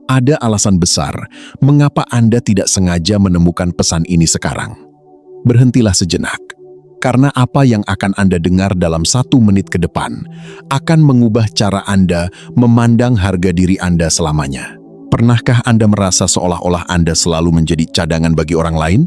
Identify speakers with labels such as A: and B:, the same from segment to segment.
A: Ada alasan besar mengapa Anda tidak sengaja menemukan pesan ini sekarang. Berhentilah sejenak, karena apa yang akan Anda dengar dalam 1 menit ke depan akan mengubah cara Anda memandang harga diri Anda selamanya. Pernahkah Anda merasa seolah-olah Anda selalu menjadi cadangan bagi orang lain?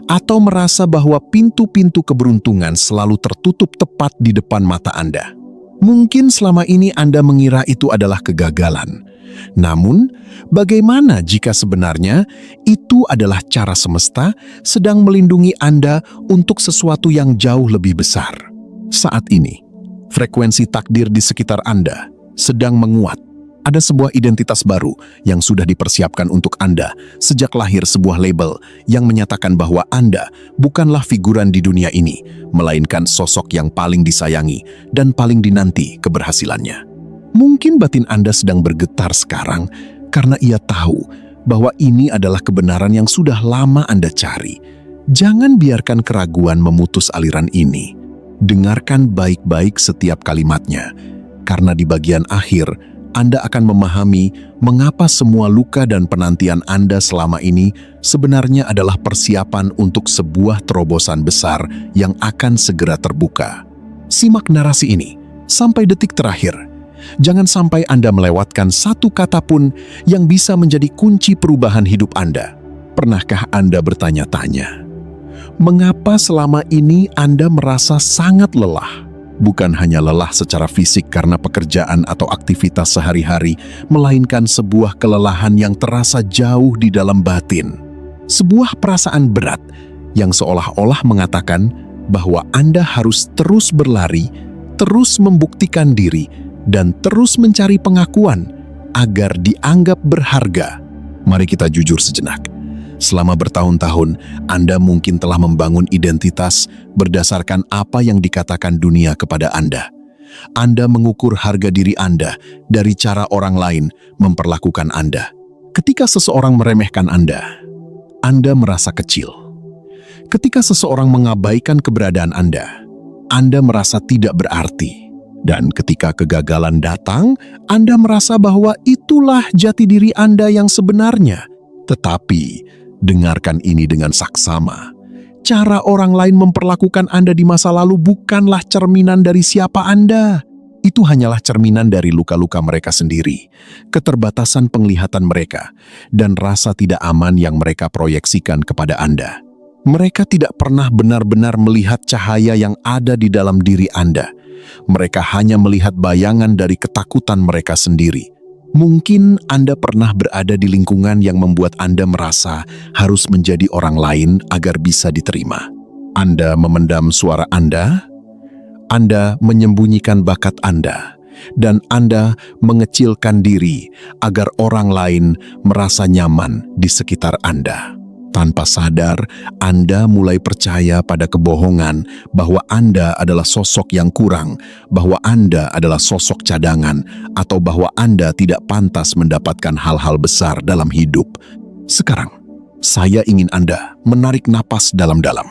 A: Atau merasa bahwa pintu-pintu keberuntungan selalu tertutup tepat di depan mata Anda? Mungkin selama ini Anda mengira itu adalah kegagalan. Namun, bagaimana jika sebenarnya itu adalah cara semesta sedang melindungi Anda untuk sesuatu yang jauh lebih besar? Saat ini, frekuensi takdir di sekitar Anda sedang menguat. Ada sebuah identitas baru yang sudah dipersiapkan untuk Anda sejak lahir, sebuah label yang menyatakan bahwa Anda bukanlah figuran di dunia ini, melainkan sosok yang paling disayangi dan paling dinanti keberhasilannya. Mungkin batin Anda sedang bergetar sekarang karena ia tahu bahwa ini adalah kebenaran yang sudah lama Anda cari. Jangan biarkan keraguan memutus aliran ini. Dengarkan baik-baik setiap kalimatnya, karena di bagian akhir Anda akan memahami mengapa semua luka dan penantian Anda selama ini sebenarnya adalah persiapan untuk sebuah terobosan besar yang akan segera terbuka. Simak narasi ini sampai detik terakhir. Jangan sampai Anda melewatkan satu kata pun yang bisa menjadi kunci perubahan hidup Anda. Pernahkah Anda bertanya-tanya, mengapa selama ini Anda merasa sangat lelah? Bukan hanya lelah secara fisik karena pekerjaan atau aktivitas sehari-hari, melainkan sebuah kelelahan yang terasa jauh di dalam batin. Sebuah perasaan berat yang seolah-olah mengatakan bahwa Anda harus terus berlari, terus membuktikan diri, dan terus mencari pengakuan agar dianggap berharga. Mari kita jujur sejenak. Selama bertahun-tahun, Anda mungkin telah membangun identitas berdasarkan apa yang dikatakan dunia kepada Anda. Anda mengukur harga diri Anda dari cara orang lain memperlakukan Anda. Ketika seseorang meremehkan Anda merasa kecil. Ketika seseorang mengabaikan keberadaan Anda merasa tidak berarti. Dan ketika kegagalan datang, Anda merasa bahwa itulah jati diri Anda yang sebenarnya. Tetapi, dengarkan ini dengan saksama. Cara orang lain memperlakukan Anda di masa lalu bukanlah cerminan dari siapa Anda. Itu hanyalah cerminan dari luka-luka mereka sendiri, keterbatasan penglihatan mereka, dan rasa tidak aman yang mereka proyeksikan kepada Anda. Mereka tidak pernah benar-benar melihat cahaya yang ada di dalam diri Anda. Mereka hanya melihat bayangan dari ketakutan mereka sendiri. Mungkin Anda pernah berada di lingkungan yang membuat Anda merasa harus menjadi orang lain agar bisa diterima. Anda memendam suara Anda menyembunyikan bakat Anda, dan Anda mengecilkan diri agar orang lain merasa nyaman di sekitar Anda. Tanpa sadar, Anda mulai percaya pada kebohongan bahwa Anda adalah sosok yang kurang, bahwa Anda adalah sosok cadangan, atau bahwa Anda tidak pantas mendapatkan hal-hal besar dalam hidup. Sekarang, saya ingin Anda menarik napas dalam-dalam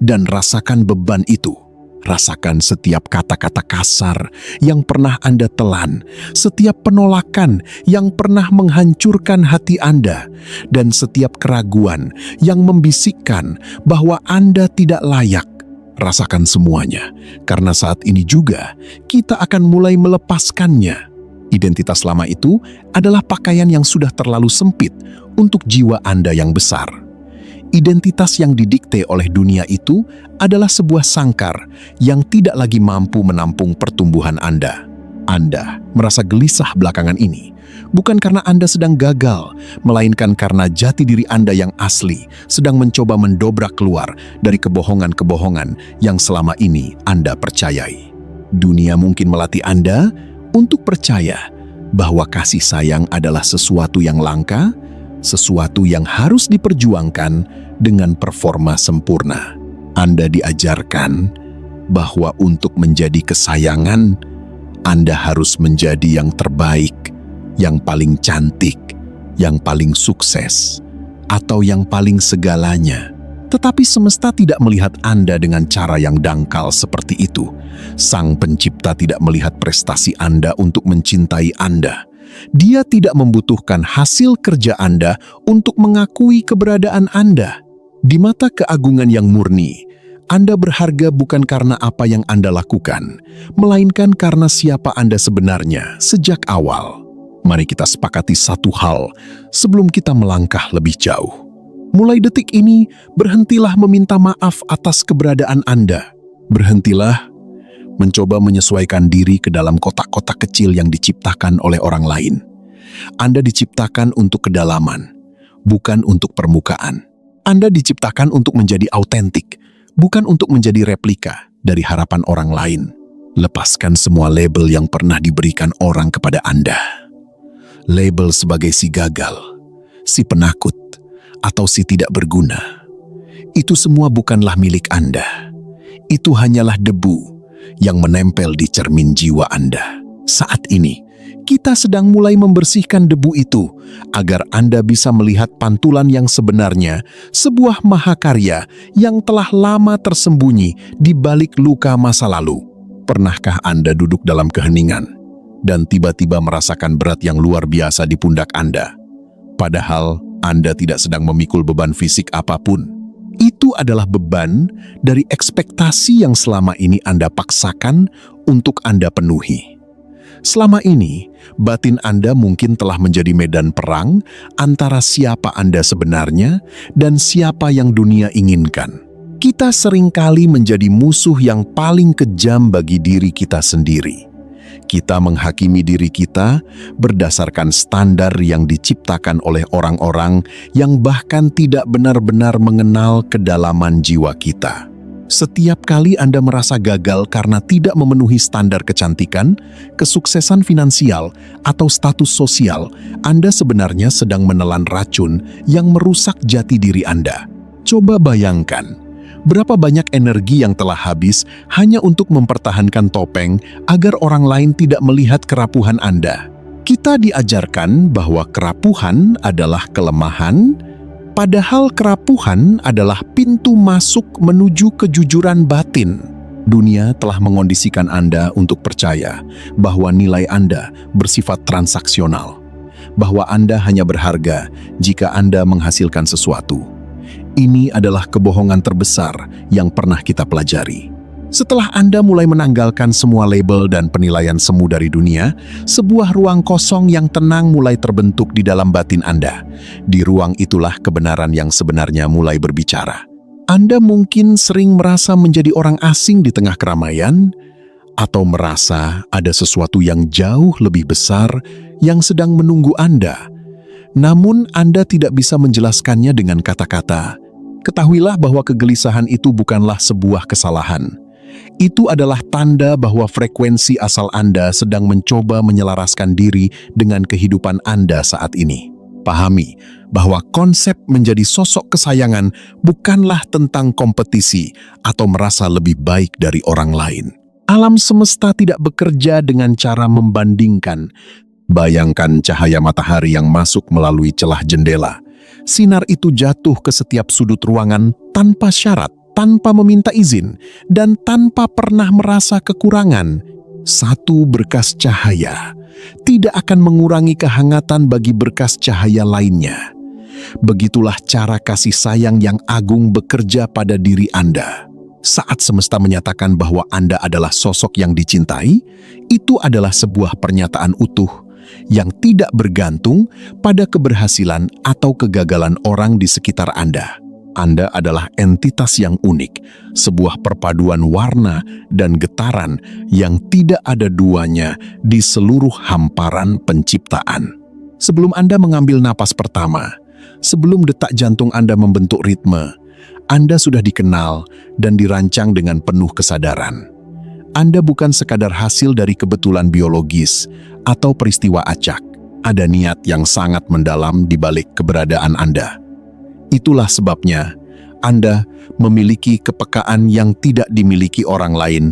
A: dan rasakan beban itu. Rasakan setiap kata-kata kasar yang pernah Anda telan, setiap penolakan yang pernah menghancurkan hati Anda, dan setiap keraguan yang membisikkan bahwa Anda tidak layak. Rasakan semuanya, karena saat ini juga kita akan mulai melepaskannya. Identitas lama itu adalah pakaian yang sudah terlalu sempit untuk jiwa Anda yang besar. Identitas yang didikte oleh dunia itu adalah sebuah sangkar yang tidak lagi mampu menampung pertumbuhan Anda. Anda merasa gelisah belakangan ini, bukan karena Anda sedang gagal, melainkan karena jati diri Anda yang asli sedang mencoba mendobrak keluar dari kebohongan-kebohongan yang selama ini Anda percayai. Dunia mungkin melatih Anda untuk percaya bahwa kasih sayang adalah sesuatu yang langka, sesuatu yang harus diperjuangkan dengan performa sempurna. Anda diajarkan bahwa untuk menjadi kesayangan, Anda harus menjadi yang terbaik, yang paling cantik, yang paling sukses, atau yang paling segalanya. Tetapi semesta tidak melihat Anda dengan cara yang dangkal seperti itu. Sang Pencipta tidak melihat prestasi Anda untuk mencintai Anda. Dia tidak membutuhkan hasil kerja Anda untuk mengakui keberadaan Anda. Di mata keagungan yang murni, Anda berharga bukan karena apa yang Anda lakukan, melainkan karena siapa Anda sebenarnya sejak awal. Mari kita sepakati satu hal sebelum kita melangkah lebih jauh. Mulai detik ini, berhentilah meminta maaf atas keberadaan Anda. Berhentilah mencoba menyesuaikan diri ke dalam kotak-kotak kecil yang diciptakan oleh orang lain. Anda diciptakan untuk kedalaman, bukan untuk permukaan. Anda diciptakan untuk menjadi autentik, bukan untuk menjadi replika dari harapan orang lain. Lepaskan semua label yang pernah diberikan orang kepada Anda. Label sebagai si gagal, si penakut, atau si tidak berguna. Itu semua bukanlah milik Anda. Itu hanyalah debu yang menempel di cermin jiwa Anda. Saat ini, kita sedang mulai membersihkan debu itu agar Anda bisa melihat pantulan yang sebenarnya, sebuah mahakarya yang telah lama tersembunyi di balik luka masa lalu. Pernahkah Anda duduk dalam keheningan dan tiba-tiba merasakan berat yang luar biasa di pundak Anda? Padahal Anda tidak sedang memikul beban fisik apapun. Itu adalah beban dari ekspektasi yang selama ini Anda paksakan untuk Anda penuhi. Selama ini, batin Anda mungkin telah menjadi medan perang antara siapa Anda sebenarnya dan siapa yang dunia inginkan. Kita seringkali menjadi musuh yang paling kejam bagi diri kita sendiri. Kita menghakimi diri kita berdasarkan standar yang diciptakan oleh orang-orang yang bahkan tidak benar-benar mengenal kedalaman jiwa kita. Setiap kali Anda merasa gagal karena tidak memenuhi standar kecantikan, kesuksesan finansial, atau status sosial, Anda sebenarnya sedang menelan racun yang merusak jati diri Anda. Coba bayangkan, berapa banyak energi yang telah habis hanya untuk mempertahankan topeng agar orang lain tidak melihat kerapuhan Anda. Kita diajarkan bahwa kerapuhan adalah kelemahan, padahal kerapuhan adalah pintu masuk menuju kejujuran batin. Dunia telah mengondisikan Anda untuk percaya bahwa nilai Anda bersifat transaksional, bahwa Anda hanya berharga jika Anda menghasilkan sesuatu. Ini adalah kebohongan terbesar yang pernah kita pelajari. Setelah Anda mulai menanggalkan semua label dan penilaian semu dari dunia, sebuah ruang kosong yang tenang mulai terbentuk di dalam batin Anda. Di ruang itulah kebenaran yang sebenarnya mulai berbicara. Anda mungkin sering merasa menjadi orang asing di tengah keramaian, atau merasa ada sesuatu yang jauh lebih besar yang sedang menunggu Anda. Namun Anda tidak bisa menjelaskannya dengan kata-kata. Ketahuilah bahwa kegelisahan itu bukanlah sebuah kesalahan. Itu adalah tanda bahwa frekuensi asal Anda sedang mencoba menyelaraskan diri dengan kehidupan Anda saat ini. Pahami bahwa konsep menjadi sosok kesayangan bukanlah tentang kompetisi atau merasa lebih baik dari orang lain. Alam semesta tidak bekerja dengan cara membandingkan. Bayangkan cahaya matahari yang masuk melalui celah jendela. Sinar itu jatuh ke setiap sudut ruangan tanpa syarat, tanpa meminta izin, dan tanpa pernah merasa kekurangan. Satu berkas cahaya tidak akan mengurangi kehangatan bagi berkas cahaya lainnya. Begitulah cara kasih sayang yang agung bekerja pada diri Anda. Saat semesta menyatakan bahwa Anda adalah sosok yang dicintai, itu adalah sebuah pernyataan utuh yang tidak bergantung pada keberhasilan atau kegagalan orang di sekitar Anda. Anda adalah entitas yang unik, sebuah perpaduan warna dan getaran yang tidak ada duanya di seluruh hamparan penciptaan. Sebelum Anda mengambil napas pertama, sebelum detak jantung Anda membentuk ritme, Anda sudah dikenal dan dirancang dengan penuh kesadaran. Anda bukan sekadar hasil dari kebetulan biologis atau peristiwa acak. Ada niat yang sangat mendalam di balik keberadaan Anda. Itulah sebabnya Anda memiliki kepekaan yang tidak dimiliki orang lain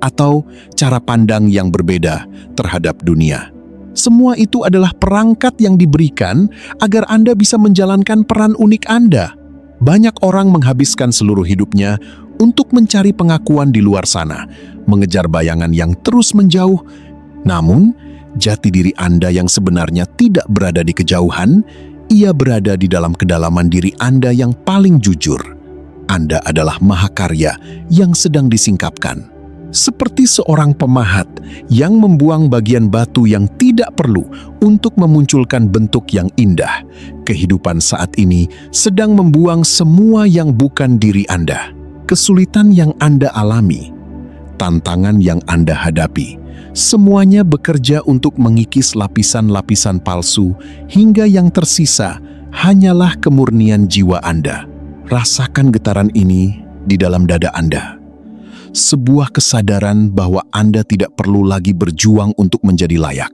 A: atau cara pandang yang berbeda terhadap dunia. Semua itu adalah perangkat yang diberikan agar Anda bisa menjalankan peran unik Anda. Banyak orang menghabiskan seluruh hidupnya untuk mencari pengakuan di luar sana, mengejar bayangan yang terus menjauh. Namun, Jati diri Anda yang sebenarnya tidak berada di kejauhan, ia berada di dalam kedalaman diri Anda yang paling jujur. Anda adalah mahakarya yang sedang disingkapkan. Seperti seorang pemahat yang membuang bagian batu yang tidak perlu untuk memunculkan bentuk yang indah. Kehidupan saat ini sedang membuang semua yang bukan diri Anda. Kesulitan yang Anda alami, tantangan yang Anda hadapi, semuanya bekerja untuk mengikis lapisan-lapisan palsu hingga yang tersisa hanyalah kemurnian jiwa Anda. Rasakan getaran ini di dalam dada Anda. Sebuah kesadaran bahwa Anda tidak perlu lagi berjuang untuk menjadi layak.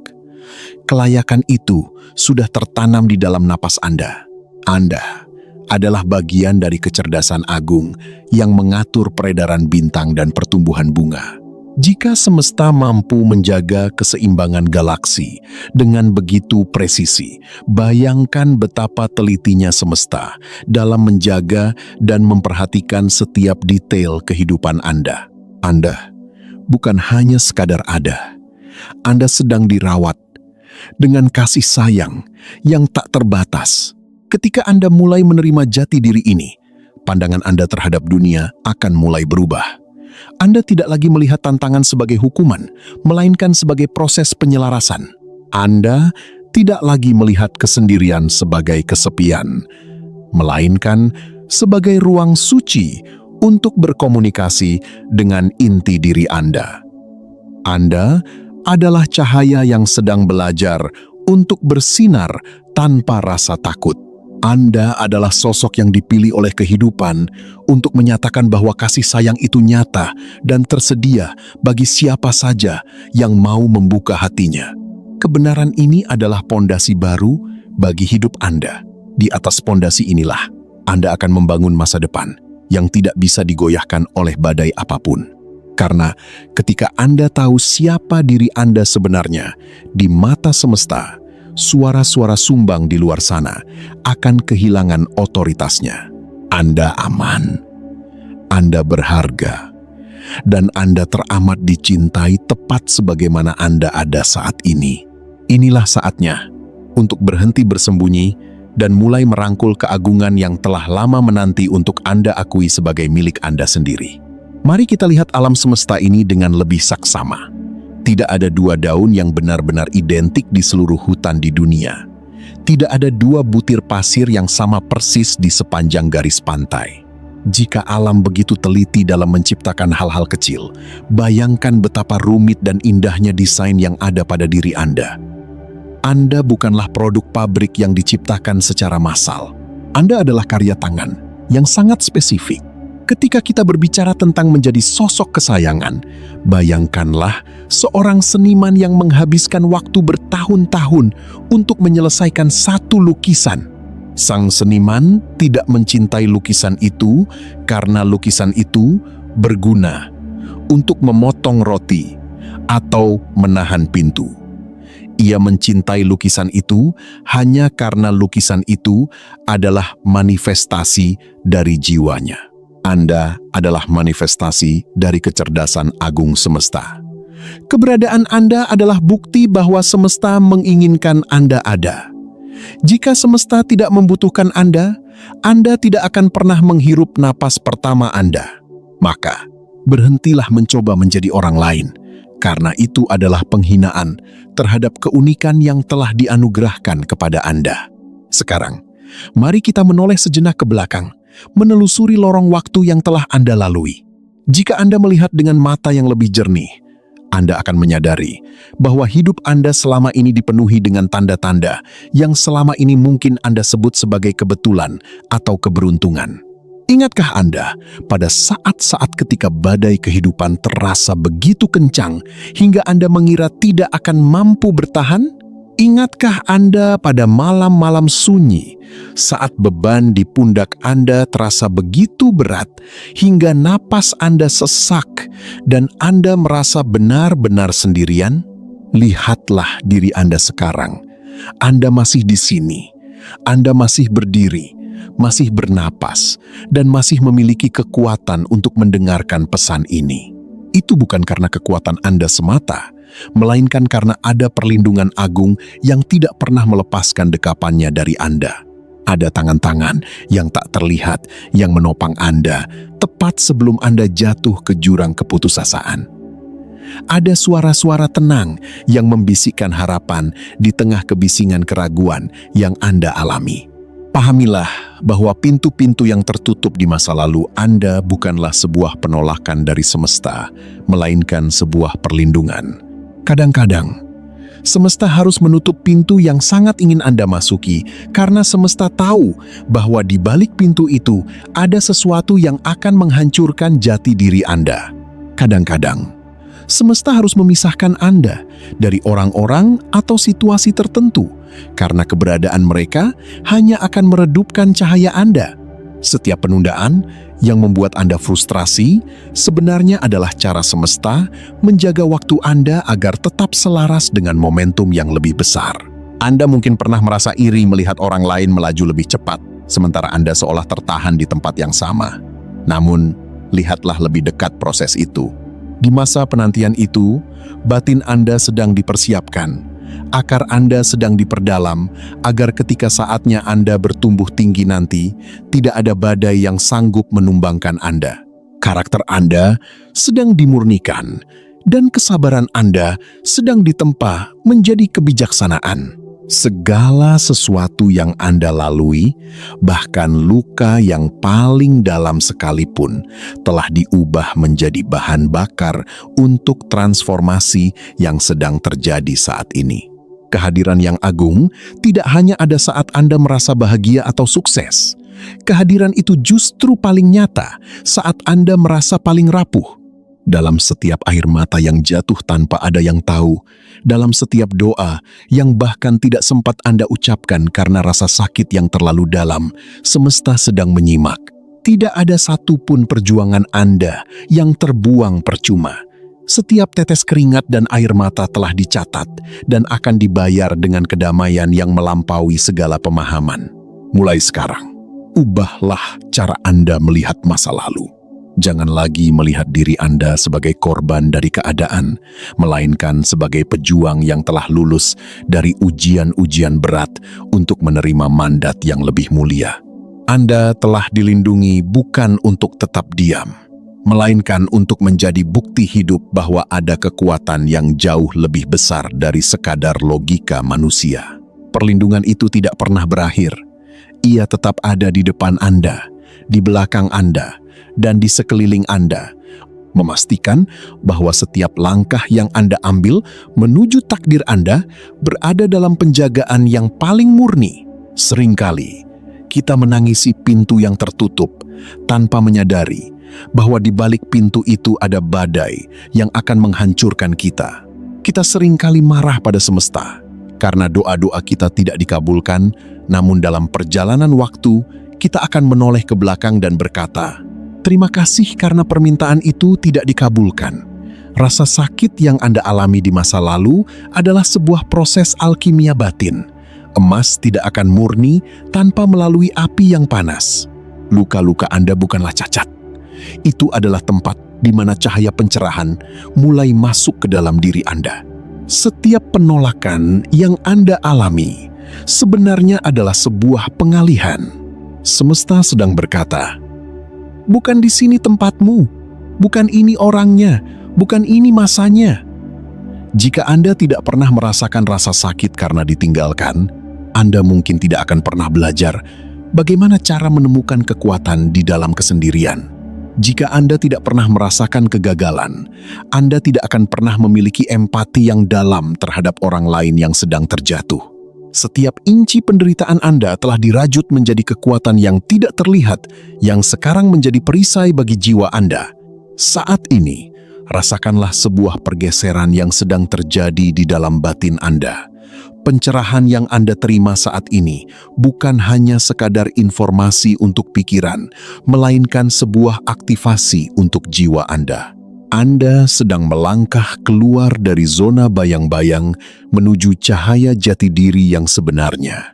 A: Kelayakan itu sudah tertanam di dalam napas Anda. Anda adalah bagian dari kecerdasan agung yang mengatur peredaran bintang dan pertumbuhan bunga. Jika semesta mampu menjaga keseimbangan galaksi dengan begitu presisi, bayangkan betapa telitinya semesta dalam menjaga dan memperhatikan setiap detail kehidupan Anda. Anda bukan hanya sekadar ada. Anda sedang dirawat dengan kasih sayang yang tak terbatas. Ketika Anda mulai menerima jati diri ini, pandangan Anda terhadap dunia akan mulai berubah. Anda tidak lagi melihat tantangan sebagai hukuman, melainkan sebagai proses penyelarasan. Anda tidak lagi melihat kesendirian sebagai kesepian, melainkan sebagai ruang suci untuk berkomunikasi dengan inti diri Anda. Anda adalah cahaya yang sedang belajar untuk bersinar tanpa rasa takut. Anda adalah sosok yang dipilih oleh kehidupan untuk menyatakan bahwa kasih sayang itu nyata dan tersedia bagi siapa saja yang mau membuka hatinya. Kebenaran ini adalah pondasi baru bagi hidup Anda. Di atas pondasi inilah Anda akan membangun masa depan yang tidak bisa digoyahkan oleh badai apapun. Karena ketika Anda tahu siapa diri Anda sebenarnya, di mata semesta, suara-suara sumbang di luar sana akan kehilangan otoritasnya. Anda aman, Anda berharga, dan Anda teramat dicintai tepat sebagaimana Anda ada saat ini. Inilah saatnya untuk berhenti bersembunyi dan mulai merangkul keagungan yang telah lama menanti untuk Anda akui sebagai milik Anda sendiri. Mari kita lihat alam semesta ini dengan lebih saksama. Tidak ada dua daun yang benar-benar identik di seluruh hutan di dunia. Tidak ada dua butir pasir yang sama persis di sepanjang garis pantai. Jika alam begitu teliti dalam menciptakan hal-hal kecil, bayangkan betapa rumit dan indahnya desain yang ada pada diri Anda. Anda bukanlah produk pabrik yang diciptakan secara massal. Anda adalah karya tangan yang sangat spesifik. Ketika kita berbicara tentang menjadi sosok kesayangan, bayangkanlah seorang seniman yang menghabiskan waktu bertahun-tahun untuk menyelesaikan satu lukisan. Sang seniman tidak mencintai lukisan itu karena lukisan itu berguna untuk memotong roti atau menahan pintu. Ia mencintai lukisan itu hanya karena lukisan itu adalah manifestasi dari jiwanya. Anda adalah manifestasi dari kecerdasan agung semesta. Keberadaan Anda adalah bukti bahwa semesta menginginkan Anda ada. Jika semesta tidak membutuhkan Anda tidak akan pernah menghirup napas pertama Anda. Maka, berhentilah mencoba menjadi orang lain. Karena itu adalah penghinaan terhadap keunikan yang telah dianugerahkan kepada Anda. Sekarang, mari kita menoleh sejenak ke belakang, menelusuri lorong waktu yang telah Anda lalui. Jika Anda melihat dengan mata yang lebih jernih, Anda akan menyadari bahwa hidup Anda selama ini dipenuhi dengan tanda-tanda yang selama ini mungkin Anda sebut sebagai kebetulan atau keberuntungan. Ingatkah Anda pada saat-saat ketika badai kehidupan terasa begitu kencang hingga Anda mengira tidak akan mampu bertahan? Ingatkah Anda pada malam-malam sunyi saat beban di pundak Anda terasa begitu berat hingga napas Anda sesak dan Anda merasa benar-benar sendirian? Lihatlah diri Anda sekarang. Anda masih di sini. Anda masih berdiri, masih bernapas, dan masih memiliki kekuatan untuk mendengarkan pesan ini. Itu bukan karena kekuatan Anda semata, melainkan karena ada perlindungan agung yang tidak pernah melepaskan dekapannya dari Anda. Ada tangan-tangan yang tak terlihat yang menopang Anda tepat sebelum Anda jatuh ke jurang keputusasaan. Ada suara-suara tenang yang membisikkan harapan di tengah kebisingan keraguan yang Anda alami. Pahamilah bahwa pintu-pintu yang tertutup di masa lalu Anda bukanlah sebuah penolakan dari semesta, melainkan sebuah perlindungan. Kadang-kadang, semesta harus menutup pintu yang sangat ingin Anda masuki karena semesta tahu bahwa di balik pintu itu ada sesuatu yang akan menghancurkan jati diri Anda. Kadang-kadang, semesta harus memisahkan Anda dari orang-orang atau situasi tertentu karena keberadaan mereka hanya akan meredupkan cahaya Anda. Setiap penundaan yang membuat Anda frustrasi sebenarnya adalah cara semesta menjaga waktu Anda agar tetap selaras dengan momentum yang lebih besar. Anda mungkin pernah merasa iri melihat orang lain melaju lebih cepat, sementara Anda seolah tertahan di tempat yang sama. Namun, lihatlah lebih dekat proses itu. Di masa penantian itu, batin Anda sedang dipersiapkan. Akar Anda sedang diperdalam agar ketika saatnya Anda bertumbuh tinggi nanti, tidak ada badai yang sanggup menumbangkan Anda. Karakter Anda sedang dimurnikan, dan kesabaran Anda sedang ditempa menjadi kebijaksanaan. Segala sesuatu yang Anda lalui, bahkan luka yang paling dalam sekalipun, telah diubah menjadi bahan bakar untuk transformasi yang sedang terjadi saat ini. Kehadiran yang agung tidak hanya ada saat Anda merasa bahagia atau sukses. Kehadiran itu justru paling nyata saat Anda merasa paling rapuh. Dalam setiap air mata yang jatuh tanpa ada yang tahu, dalam setiap doa yang bahkan tidak sempat Anda ucapkan karena rasa sakit yang terlalu dalam, semesta sedang menyimak. Tidak ada satupun perjuangan Anda yang terbuang percuma. Setiap tetes keringat dan air mata telah dicatat dan akan dibayar dengan kedamaian yang melampaui segala pemahaman. Mulai sekarang, ubahlah cara Anda melihat masa lalu. Jangan lagi melihat diri Anda sebagai korban dari keadaan, melainkan sebagai pejuang yang telah lulus dari ujian-ujian berat untuk menerima mandat yang lebih mulia. Anda telah dilindungi bukan untuk tetap diam, melainkan untuk menjadi bukti hidup bahwa ada kekuatan yang jauh lebih besar dari sekadar logika manusia. Perlindungan itu tidak pernah berakhir. Ia tetap ada di depan Anda, di belakang Anda, dan di sekeliling Anda, memastikan bahwa setiap langkah yang Anda ambil menuju takdir Anda berada dalam penjagaan yang paling murni. Seringkali, kita menangisi pintu yang tertutup tanpa menyadari bahwa di balik pintu itu ada badai yang akan menghancurkan kita. Kita seringkali marah pada semesta karena doa-doa kita tidak dikabulkan, namun dalam perjalanan waktu, kita akan menoleh ke belakang dan berkata, "Terima kasih karena permintaan itu tidak dikabulkan." Rasa sakit yang Anda alami di masa lalu adalah sebuah proses alkimia batin. Emas tidak akan murni tanpa melalui api yang panas. Luka-luka Anda bukanlah cacat. Itu adalah tempat di mana cahaya pencerahan mulai masuk ke dalam diri Anda. Setiap penolakan yang Anda alami sebenarnya adalah sebuah pengalihan. Semesta sedang berkata, "Bukan di sini tempatmu, bukan ini orangnya, bukan ini masanya." Jika Anda tidak pernah merasakan rasa sakit karena ditinggalkan, Anda mungkin tidak akan pernah belajar bagaimana cara menemukan kekuatan di dalam kesendirian. Jika Anda tidak pernah merasakan kegagalan, Anda tidak akan pernah memiliki empati yang dalam terhadap orang lain yang sedang terjatuh. Setiap inci penderitaan Anda telah dirajut menjadi kekuatan yang tidak terlihat, yang sekarang menjadi perisai bagi jiwa Anda. Saat ini, rasakanlah sebuah pergeseran yang sedang terjadi di dalam batin Anda. Pencerahan yang Anda terima saat ini bukan hanya sekadar informasi untuk pikiran, melainkan sebuah aktivasi untuk jiwa Anda. Anda sedang melangkah keluar dari zona bayang-bayang menuju cahaya jati diri yang sebenarnya.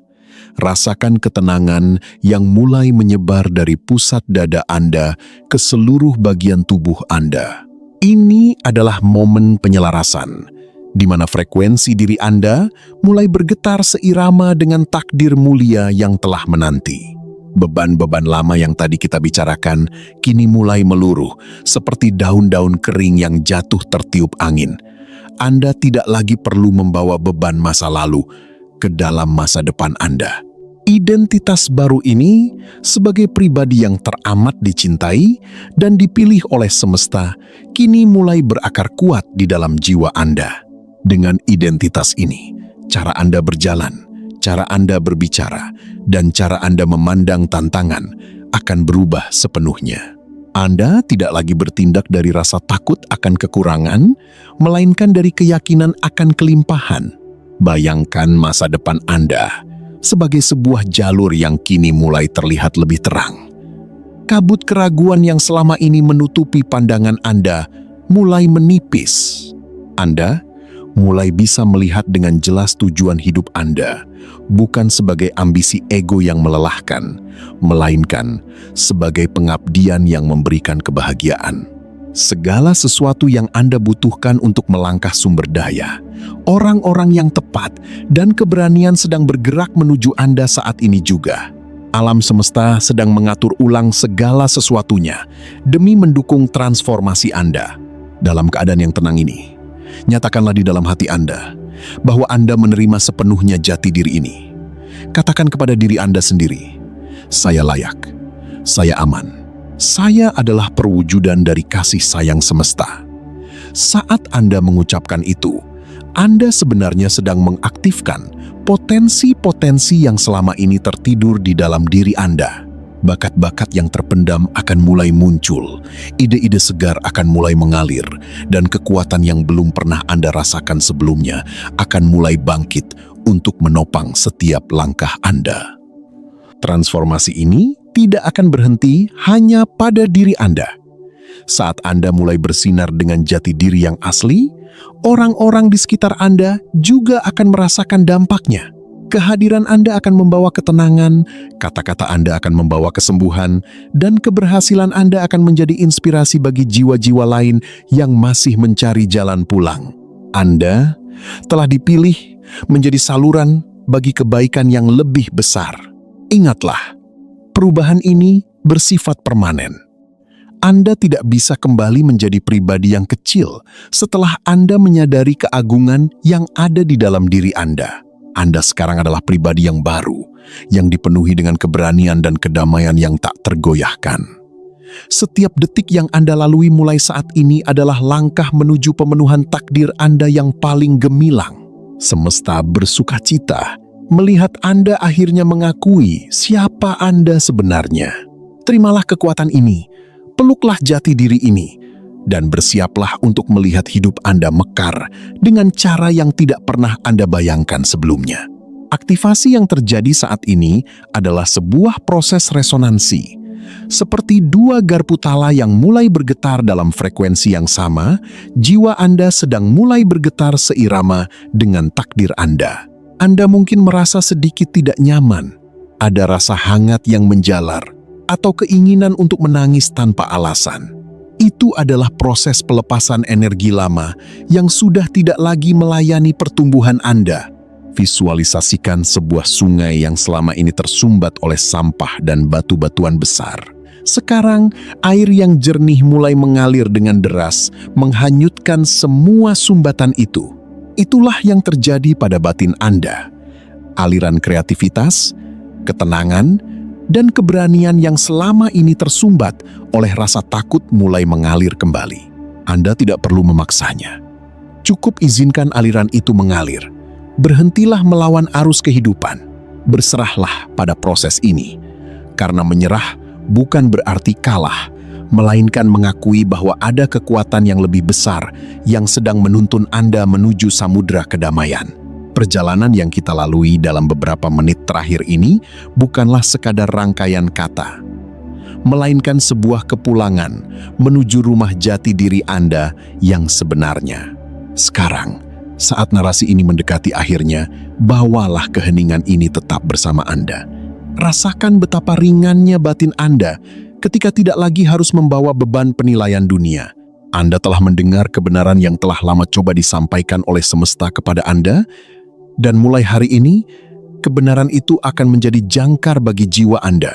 A: Rasakan ketenangan yang mulai menyebar dari pusat dada Anda ke seluruh bagian tubuh Anda. Ini adalah momen penyelarasan, di mana frekuensi diri Anda mulai bergetar seirama dengan takdir mulia yang telah menanti. Beban-beban lama yang tadi kita bicarakan kini mulai meluruh seperti daun-daun kering yang jatuh tertiup angin. Anda tidak lagi perlu membawa beban masa lalu ke dalam masa depan Anda. Identitas baru ini sebagai pribadi yang teramat dicintai dan dipilih oleh semesta kini mulai berakar kuat di dalam jiwa Anda. Dengan identitas ini, cara Anda berjalan, cara Anda berbicara, dan cara Anda memandang tantangan akan berubah sepenuhnya. Anda tidak lagi bertindak dari rasa takut akan kekurangan, melainkan dari keyakinan akan kelimpahan. Bayangkan masa depan Anda sebagai sebuah jalur yang kini mulai terlihat lebih terang. Kabut keraguan yang selama ini menutupi pandangan Anda mulai menipis. Anda mulai bisa melihat dengan jelas tujuan hidup Anda, bukan sebagai ambisi ego yang melelahkan, melainkan sebagai pengabdian yang memberikan kebahagiaan. Segala sesuatu yang Anda butuhkan untuk melangkah sumber daya, orang-orang yang tepat, dan keberanian sedang bergerak menuju Anda saat ini juga. Alam semesta sedang mengatur ulang segala sesuatunya demi mendukung transformasi Anda. Dalam keadaan yang tenang ini, nyatakanlah di dalam hati Anda bahwa Anda menerima sepenuhnya jati diri ini. Katakan kepada diri Anda sendiri, saya layak, saya aman. Saya adalah perwujudan dari kasih sayang semesta. Saat Anda mengucapkan itu, Anda sebenarnya sedang mengaktifkan potensi-potensi yang selama ini tertidur di dalam diri Anda. Bakat-bakat yang terpendam akan mulai muncul, ide-ide segar akan mulai mengalir, dan kekuatan yang belum pernah Anda rasakan sebelumnya akan mulai bangkit untuk menopang setiap langkah Anda. Transformasi ini tidak akan berhenti hanya pada diri Anda. Saat Anda mulai bersinar dengan jati diri yang asli, orang-orang di sekitar Anda juga akan merasakan dampaknya. Kehadiran Anda akan membawa ketenangan, kata-kata Anda akan membawa kesembuhan, dan keberhasilan Anda akan menjadi inspirasi bagi jiwa-jiwa lain yang masih mencari jalan pulang. Anda telah dipilih menjadi saluran bagi kebaikan yang lebih besar. Ingatlah, perubahan ini bersifat permanen. Anda tidak bisa kembali menjadi pribadi yang kecil setelah Anda menyadari keagungan yang ada di dalam diri Anda. Anda sekarang adalah pribadi yang baru, yang dipenuhi dengan keberanian dan kedamaian yang tak tergoyahkan. Setiap detik yang Anda lalui mulai saat ini adalah langkah menuju pemenuhan takdir Anda yang paling gemilang. Semesta bersukacita melihat Anda akhirnya mengakui siapa Anda sebenarnya. Terimalah kekuatan ini, peluklah jati diri ini, dan bersiaplah untuk melihat hidup Anda mekar dengan cara yang tidak pernah Anda bayangkan sebelumnya. Aktivasi yang terjadi saat ini adalah sebuah proses resonansi. Seperti dua garpu tala yang mulai bergetar dalam frekuensi yang sama, jiwa Anda sedang mulai bergetar seirama dengan takdir Anda. Anda mungkin merasa sedikit tidak nyaman, ada rasa hangat yang menjalar, atau keinginan untuk menangis tanpa alasan. Itu adalah proses pelepasan energi lama yang sudah tidak lagi melayani pertumbuhan Anda. Visualisasikan sebuah sungai yang selama ini tersumbat oleh sampah dan batu-batuan besar. Sekarang, air yang jernih mulai mengalir dengan deras, menghanyutkan semua sumbatan itu. Itulah yang terjadi pada batin Anda. Aliran kreativitas, ketenangan, dan keberanian yang selama ini tersumbat oleh rasa takut mulai mengalir kembali. Anda tidak perlu memaksanya. Cukup izinkan aliran itu mengalir. Berhentilah melawan arus kehidupan. Berserahlah pada proses ini. Karena menyerah bukan berarti kalah, melainkan mengakui bahwa ada kekuatan yang lebih besar yang sedang menuntun Anda menuju samudera kedamaian. Perjalanan yang kita lalui dalam beberapa menit terakhir ini bukanlah sekadar rangkaian kata, melainkan sebuah kepulangan menuju rumah jati diri Anda yang sebenarnya. Sekarang, saat narasi ini mendekati akhirnya, bawalah keheningan ini tetap bersama Anda. Rasakan betapa ringannya batin Anda ketika tidak lagi harus membawa beban penilaian dunia. Anda telah mendengar kebenaran yang telah lama coba disampaikan oleh semesta kepada Anda, dan mulai hari ini, kebenaran itu akan menjadi jangkar bagi jiwa Anda.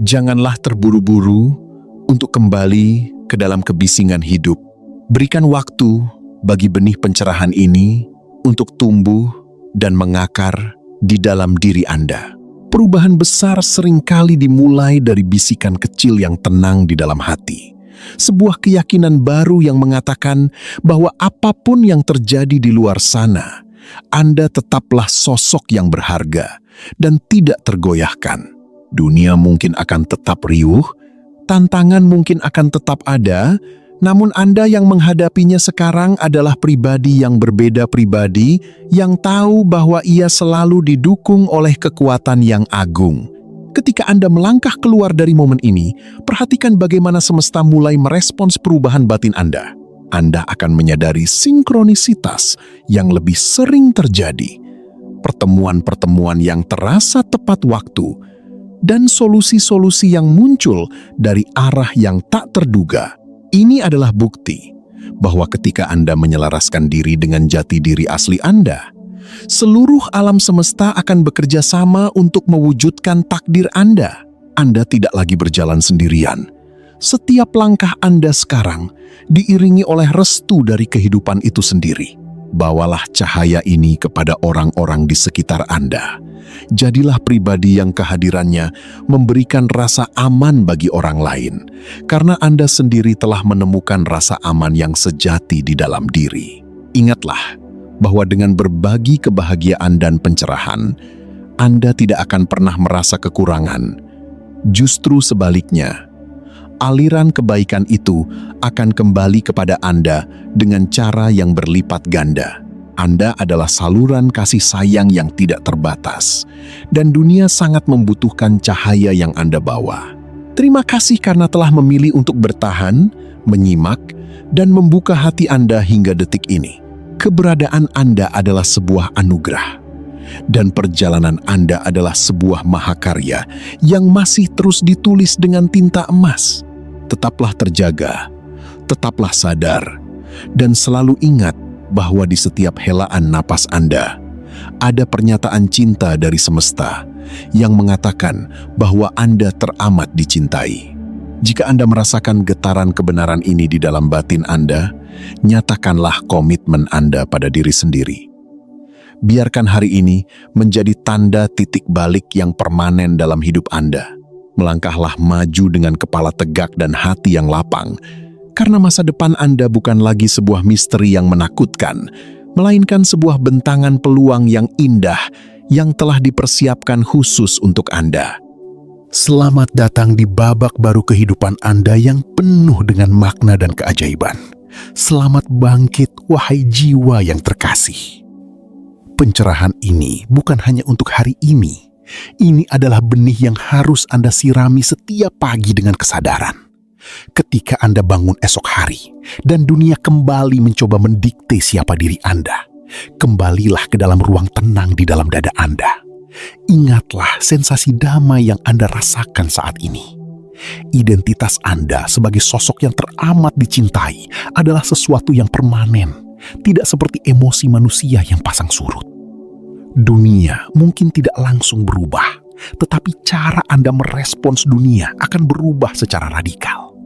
A: Janganlah terburu-buru untuk kembali ke dalam kebisingan hidup. Berikan waktu bagi benih pencerahan ini untuk tumbuh dan mengakar di dalam diri Anda. Perubahan besar seringkali dimulai dari bisikan kecil yang tenang di dalam hati. Sebuah keyakinan baru yang mengatakan bahwa apapun yang terjadi di luar sana, Anda tetaplah sosok yang berharga dan tidak tergoyahkan. Dunia mungkin akan tetap riuh, tantangan mungkin akan tetap ada, namun Anda yang menghadapinya sekarang adalah pribadi yang berbeda, pribadi yang tahu bahwa ia selalu didukung oleh kekuatan yang agung. Ketika Anda melangkah keluar dari momen ini, perhatikan bagaimana semesta mulai merespons perubahan batin Anda. Anda akan menyadari sinkronisitas yang lebih sering terjadi, pertemuan-pertemuan yang terasa tepat waktu, dan solusi-solusi yang muncul dari arah yang tak terduga. Ini adalah bukti bahwa ketika Anda menyelaraskan diri dengan jati diri asli Anda, seluruh alam semesta akan bekerja sama untuk mewujudkan takdir Anda. Anda tidak lagi berjalan sendirian. Setiap langkah Anda sekarang diiringi oleh restu dari kehidupan itu sendiri. Bawalah cahaya ini kepada orang-orang di sekitar Anda. Jadilah pribadi yang kehadirannya memberikan rasa aman bagi orang lain, karena Anda sendiri telah menemukan rasa aman yang sejati di dalam diri. Ingatlah bahwa dengan berbagi kebahagiaan dan pencerahan, Anda tidak akan pernah merasa kekurangan. Justru sebaliknya, aliran kebaikan itu akan kembali kepada Anda dengan cara yang berlipat ganda. Anda adalah saluran kasih sayang yang tidak terbatas, dan dunia sangat membutuhkan cahaya yang Anda bawa. Terima kasih karena telah memilih untuk bertahan, menyimak, dan membuka hati Anda hingga detik ini. Keberadaan Anda adalah sebuah anugerah, dan perjalanan Anda adalah sebuah mahakarya yang masih terus ditulis dengan tinta emas. Tetaplah terjaga, tetaplah sadar, dan selalu ingat bahwa di setiap helaan napas Anda ada pernyataan cinta dari semesta yang mengatakan bahwa Anda teramat dicintai. Jika Anda merasakan getaran kebenaran ini di dalam batin Anda, nyatakanlah komitmen Anda pada diri sendiri. Biarkan hari ini menjadi tanda titik balik yang permanen dalam hidup Anda. Melangkahlah maju dengan kepala tegak dan hati yang lapang, karena masa depan Anda bukan lagi sebuah misteri yang menakutkan, melainkan sebuah bentangan peluang yang indah yang telah dipersiapkan khusus untuk Anda.
B: Selamat datang di babak baru kehidupan Anda yang penuh dengan makna dan keajaiban. Selamat bangkit, wahai jiwa yang terkasih. Pencerahan ini bukan hanya untuk hari ini. Ini adalah benih yang harus Anda sirami setiap pagi dengan kesadaran. Ketika Anda bangun esok hari dan dunia kembali mencoba mendikte siapa diri Anda, kembalilah ke dalam ruang tenang di dalam dada Anda. Ingatlah sensasi damai yang Anda rasakan saat ini. Identitas Anda sebagai sosok yang teramat dicintai adalah sesuatu yang permanen, tidak seperti emosi manusia yang pasang surut. Dunia mungkin tidak langsung berubah, tetapi cara Anda merespons dunia akan berubah secara radikal.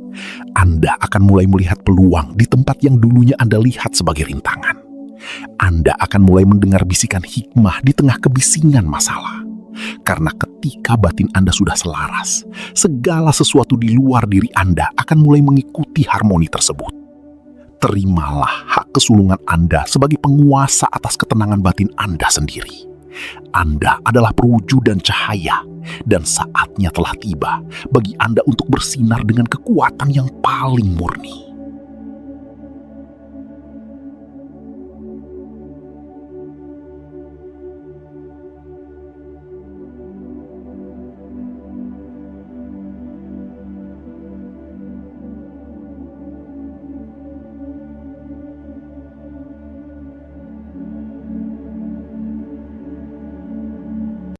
B: Anda akan mulai melihat peluang di tempat yang dulunya Anda lihat sebagai rintangan. Anda akan mulai mendengar bisikan hikmah di tengah kebisingan masalah. Karena ketika batin Anda sudah selaras, segala sesuatu di luar diri Anda akan mulai mengikuti harmoni tersebut. Terimalah hak kesulungan Anda sebagai penguasa atas ketenangan batin Anda sendiri. Anda adalah perwujudan cahaya, dan saatnya telah tiba bagi Anda untuk bersinar dengan kekuatan yang paling murni.